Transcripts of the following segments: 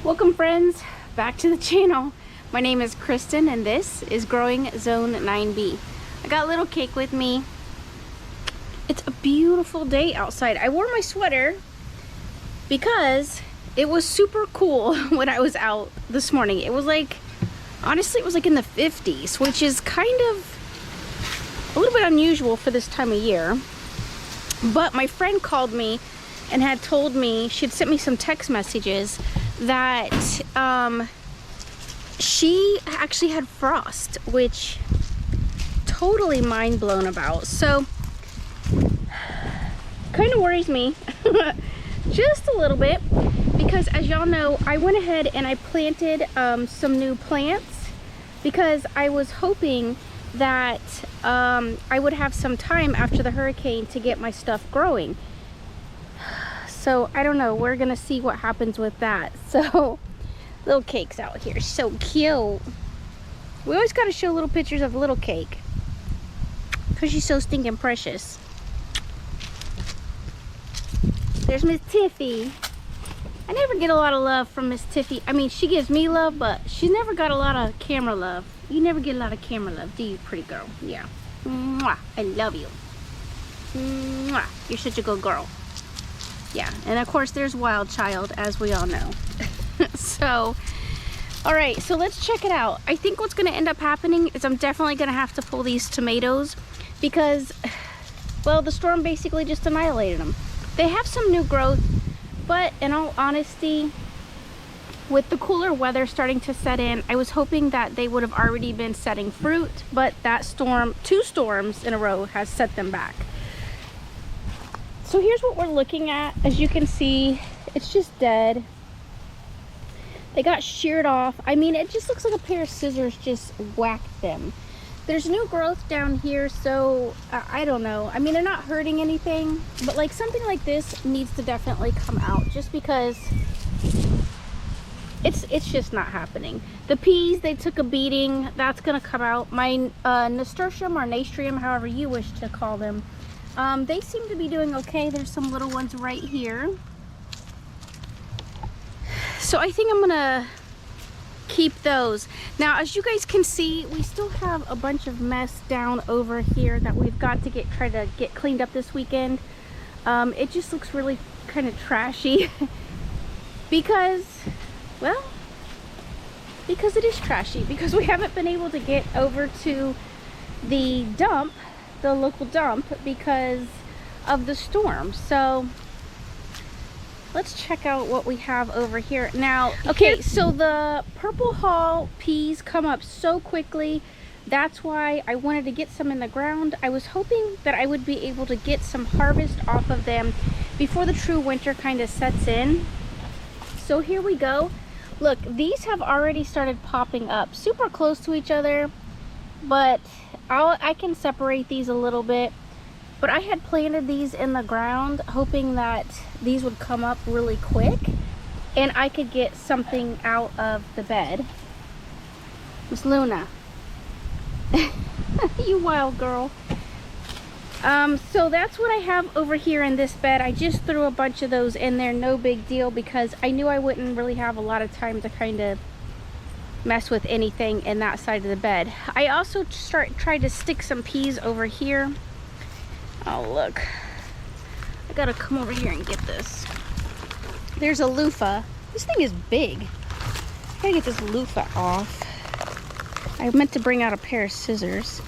Welcome friends, back to the channel. My name is Kristen and this is Growing Zone 9B. I got Little Cake with me. It's a beautiful day outside. I wore my sweater because it was super cool when I was out this morning. It was like, honestly, it was like in the 50s, which is kind of a little bit unusual for this time of year. But my friend called me and had told me, she'd sent me some text messages that she actually had frost, which totally mind blown about. So kind of worries me just a little bit, because as y'all know, I went ahead and I planted some new plants because I was hoping that I would have some time after the hurricane to get my stuff growing. So I don't know, we're gonna see what happens with that. So Little Cake's out here, so cute. We always gotta show little pictures of Little Cake because she's so stinking precious. There's Miss Tiffy. I never get a lot of love from Miss Tiffy. I mean, she gives me love, but she's never got a lot of camera love. You never get a lot of camera love, do you, pretty girl? Yeah. Mwah. I love you. Mwah. You're such a good girl. Yeah, and of course there's Wild Child, as we all know. So, all right, so let's check it out. I think what's gonna end up happening is I'm definitely gonna have to pull these tomatoes because, well, the storm basically just annihilated them. They have some new growth, but in all honesty, with the cooler weather starting to set in, I was hoping that they would have already been setting fruit, but that storm, 2 storms in a row, has set them back. So here's what we're looking at. As you can see, it's just dead. They got sheared off. I mean, it just looks like a pair of scissors just whacked them. There's new growth down here, so I don't know. I mean, they're not hurting anything, but like something like this needs to definitely come out just because it's just not happening. The peas, they took a beating. That's gonna come out. My nasturtium or nastrium, however you wish to call them, they seem to be doing okay. There's some little ones right here. So I think I'm gonna keep those. Now, as you guys can see, we still have a bunch of mess down over here that we've got to try to get cleaned up this weekend. It just looks really kind of trashy because, well, because it is trashy, because we haven't been able to get over to the dump, the local dump, because of the storm. So let's check out what we have over here now. Okay, so the purple hull peas come up so quickly. That's why I wanted to get some in the ground. I was hoping that I would be able to get some harvest off of them before the true winter kind of sets in. So here we go. Look, these have already started popping up super close to each other, but I can separate these a little bit. But I had planted these in the ground hoping that these would come up really quick and I could get something out of the bed. Miss Luna. You wild girl. So that's what I have over here in this bed. I just threw a bunch of those in there, no big deal, because I knew I wouldn't really have a lot of time to kind of mess with anything in that side of the bed. I also tried to stick some peas over here. Oh, look. I gotta come over here and get this. There's a loofah. This thing is big. I gotta get this loofah off. I meant to bring out a pair of scissors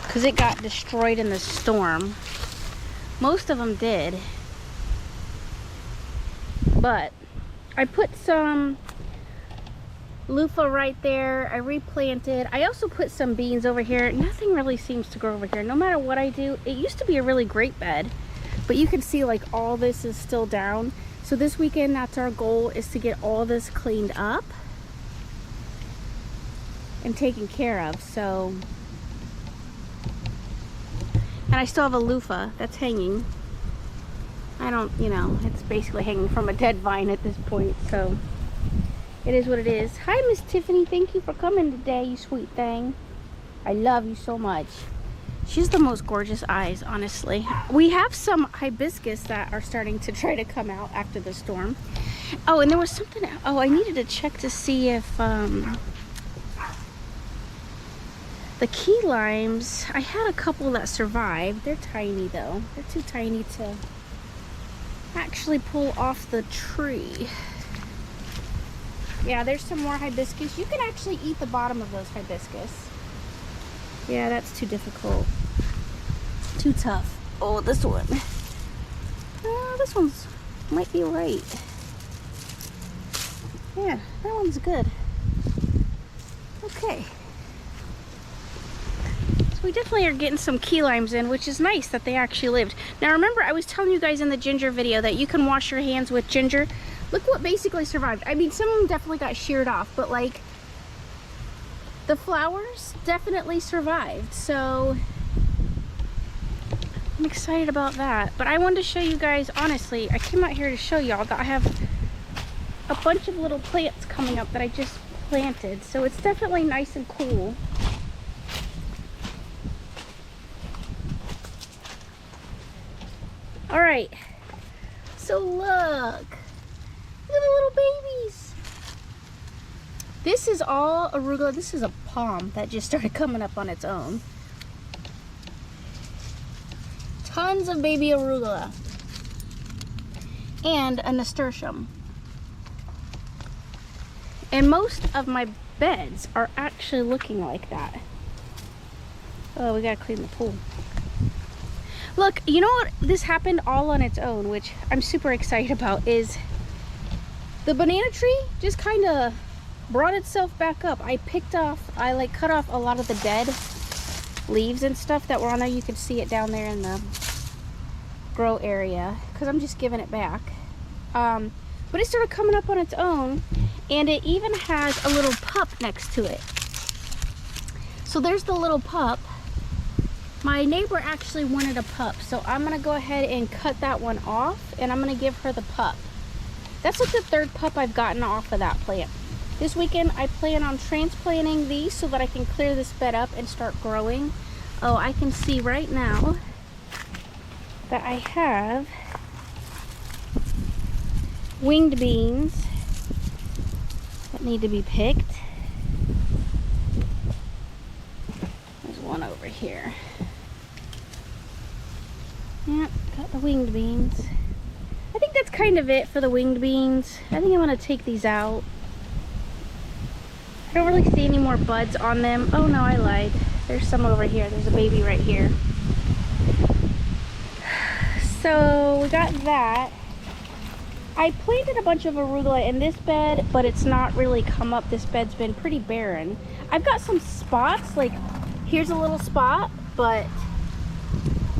because it got destroyed in the storm. Most of them did. But I put some loofah right there. I replanted. I also put some beans over here. Nothing really seems to grow over here no matter what I do. It used to be a really great bed, but you can see like all this is still down. So this weekend, that's our goal, is to get all this cleaned up and taken care of. So, and I still have a loofah that's hanging. I don't, you know, it's basically hanging from a dead vine at this point, so it is what it is. Hi, Miss Tiffany. Thank you for coming today, you sweet thing. I love you so much. She's the most gorgeous eyes, honestly. We have some hibiscus that are starting to try to come out after the storm. Oh, and there was something, oh, I needed to check to see if the key limes, I had a couple that survived. They're tiny though. They're too tiny to actually pull off the tree. Yeah, there's some more hibiscus. You can actually eat the bottom of those hibiscus. Yeah, that's too difficult. Too tough. Oh, this one. Oh, this one's might be right. Yeah, that one's good. Okay. So we definitely are getting some key limes in, which is nice that they actually lived. Now remember, I was telling you guys in the ginger video that you can wash your hands with ginger. Look what basically survived. I mean, some of them definitely got sheared off, but like the flowers definitely survived. So I'm excited about that. But I wanted to show you guys, honestly, I came out here to show y'all that I have a bunch of little plants coming up that I just planted. So it's definitely nice and cool. All right, so look at the little babies. This is all arugula. This is a palm that just started coming up on its own. Tons of baby arugula and a nasturtium. And most of my beds are actually looking like that. Oh, we gotta clean the pool. Look, you know what? This happened all on its own, which I'm super excited about, is the banana tree just kind of brought itself back up. I like cut off a lot of the dead leaves and stuff that were on there. You could see it down there in the grow area because I'm just giving it back. But it started coming up on its own, and it even has a little pup next to it. So there's the little pup. My neighbor actually wanted a pup, so I'm gonna go ahead and cut that one off, and I'm gonna give her the pup. That's like the third pup I've gotten off of that plant. This weekend I plan on transplanting these so that I can clear this bed up and start growing. Oh, I can see right now that I have winged beans that need to be picked. There's one over here. Yeah, got the winged beans. I think that's kind of it for the winged beans. I think I'm gonna take these out. I don't really see any more buds on them. Oh no, I lied. There's some over here. There's a baby right here. So we got that. I planted a bunch of arugula in this bed, but it's not really come up. This bed's been pretty barren. I've got some spots, like here's a little spot, but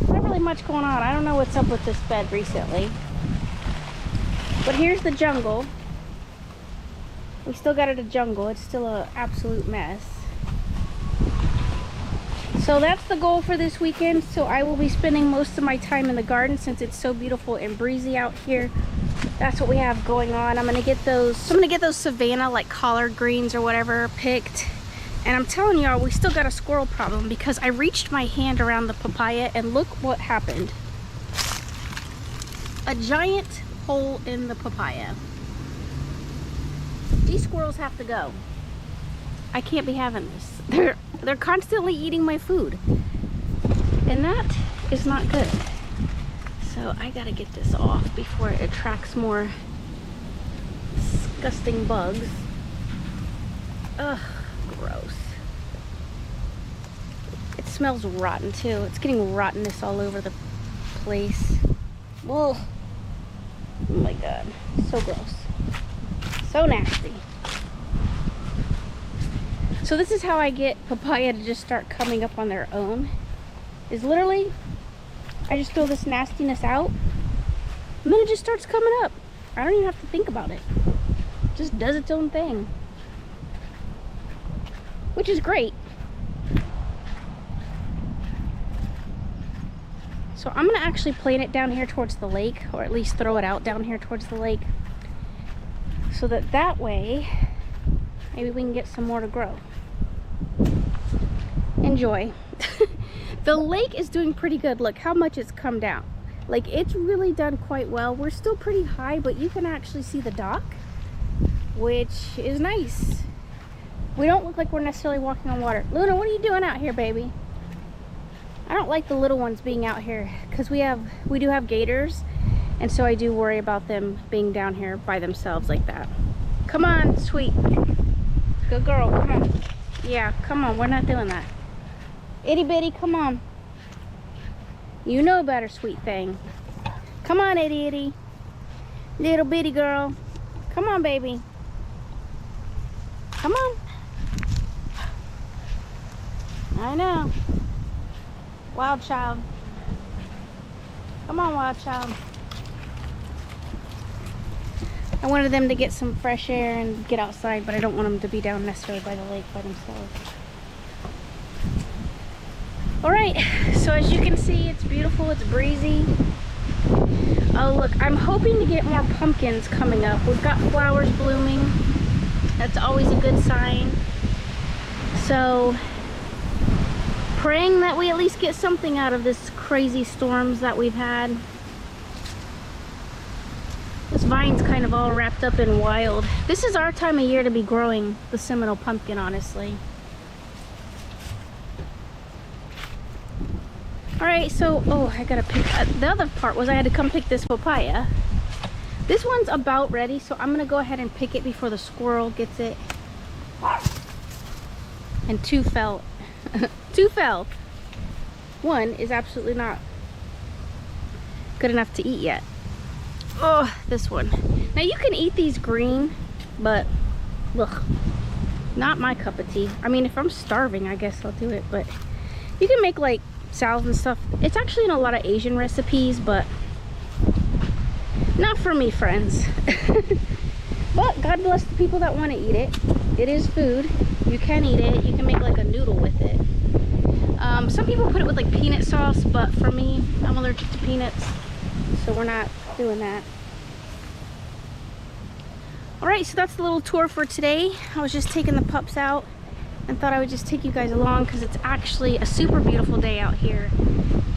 not really much going on. I don't know what's up with this bed recently. But here's the jungle. We still got it a jungle. It's still an absolute mess. So that's the goal for this weekend. So I will be spending most of my time in the garden since it's so beautiful and breezy out here. That's what we have going on. I'm gonna get those Savannah like collard greens or whatever picked. And I'm telling y'all, we still got a squirrel problem because I reached my hand around the papaya and look what happened. A giant hole in the papaya. These squirrels have to go. I can't be having this. They're constantly eating my food. And that is not good. So I gotta get this off before it attracts more disgusting bugs. Ugh, gross. It smells rotten too. It's getting rottenness all over the place. Whoa. Oh my god, so gross. So nasty. So this is how I get papaya to just start coming up on their own. Is literally, I just throw this nastiness out, and then it just starts coming up. I don't even have to think about it. It just does its own thing. Which is great. So I'm gonna actually plant it down here towards the lake, or at least throw it out down here towards the lake, so that way, maybe we can get some more to grow. Enjoy. The lake is doing pretty good. Look how much it's come down. Like, it's really done quite well. We're still pretty high, but you can actually see the dock, which is nice. We don't look like we're necessarily walking on water. Luna, what are you doing out here, baby? I don't like the little ones being out here because we do have gators, and so I do worry about them being down here by themselves like that. Come on, sweet. Good girl, come on. Yeah, come on, we're not doing that. Itty bitty, come on. You know better, sweet thing. Come on, itty itty. Little bitty girl. Come on, baby. Come on. I know. Wild child. Come on, wild child. I wanted them to get some fresh air and get outside, but I don't want them to be down necessarily by the lake by themselves. All right, so as you can see, it's beautiful, it's breezy. Oh look, I'm hoping to get more pumpkins coming up. We've got flowers blooming. That's always a good sign. So, praying that we at least get something out of this crazy storms that we've had. This vine's kind of all wrapped up in wild. This is our time of year to be growing the Seminole pumpkin, honestly. All right, so, oh, I gotta pick, the other part was I had to come pick this papaya. This one's about ready, so I'm gonna go ahead and pick it before the squirrel gets it. And two fell. Two fell. One is absolutely not good enough to eat yet. Oh, this one. Now you can eat these green, but ugh, not my cup of tea. I mean, if I'm starving, I guess I'll do it, but you can make like salads and stuff. It's actually in a lot of Asian recipes, but not for me, friends. But God bless the people that want to eat it. It is food. You can eat it. You can make like a noodle with it. Some people put it with like peanut sauce, but for me, I'm allergic to peanuts, so we're not doing that. All right, so that's the little tour for today. I was just taking the pups out and thought I would just take you guys along because it's actually a super beautiful day out here.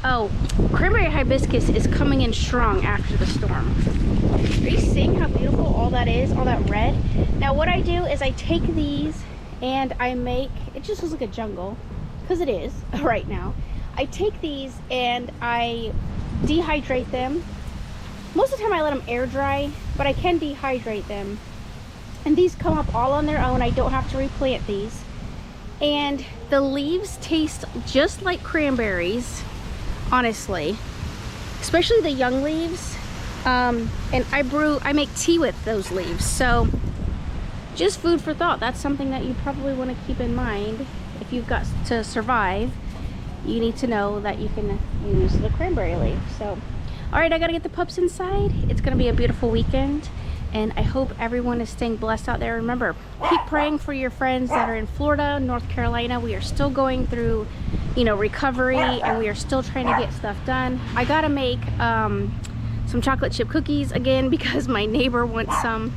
Oh, cranberry hibiscus is coming in strong after the storm. Are you seeing how beautiful all that is, all that red? Now what I do is I take these and I make, it just looks like a jungle, because it is right now. I take these and I dehydrate them. Most of the time I let them air dry, but I can dehydrate them. And these come up all on their own. I don't have to replant these. And the leaves taste just like cranberries, honestly, especially the young leaves. And I make tea with those leaves. So just food for thought. That's something that you probably want to keep in mind. If you've got to survive, you need to know that you can use the cranberry leaf. So, all right, I gotta get the pups inside. It's gonna be a beautiful weekend, and I hope everyone is staying blessed out there. Remember, keep praying for your friends that are in Florida, North Carolina. We are still going through, you know, recovery, and we are still trying to get stuff done. I gotta make some chocolate chip cookies again because my neighbor wants some.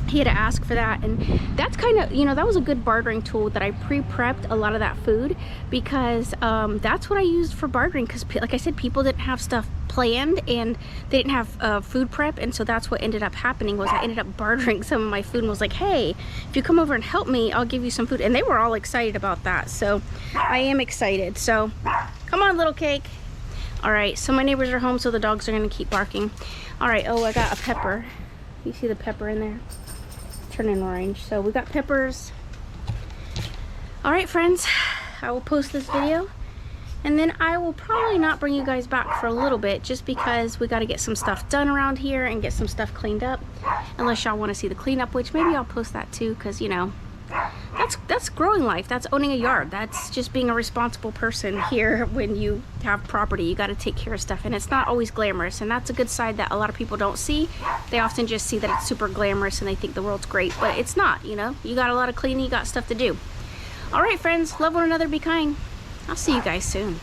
He had to ask for that, and that's kind of, you know, that was a good bartering tool that I pre-prepped a lot of that food because that's what I used for bartering because, like I said, people didn't have stuff planned and they didn't have food prep, and so that's what ended up happening was I ended up bartering some of my food and was like, hey, if you come over and help me, I'll give you some food. And they were all excited about that, so I am excited. So come on, little cake. All right, so my neighbors are home, so the dogs are gonna keep barking. All right, oh, I got a pepper. You see the pepper in there? Turning orange. So we got peppers. All right, friends, I will post this video and then I will probably not bring you guys back for a little bit just because we got to get some stuff done around here and get some stuff cleaned up, unless y'all want to see the cleanup, which maybe I'll post that too, because you know, that's growing life. That's owning a yard. That's just being a responsible person here. When you have property, you got to take care of stuff, and it's not always glamorous, and that's a good side that a lot of people don't see. They often just see that it's super glamorous and they think the world's great, but it's not. You know, you got a lot of cleaning, you got stuff to do. All right, friends, love one another, be kind. I'll see you guys soon.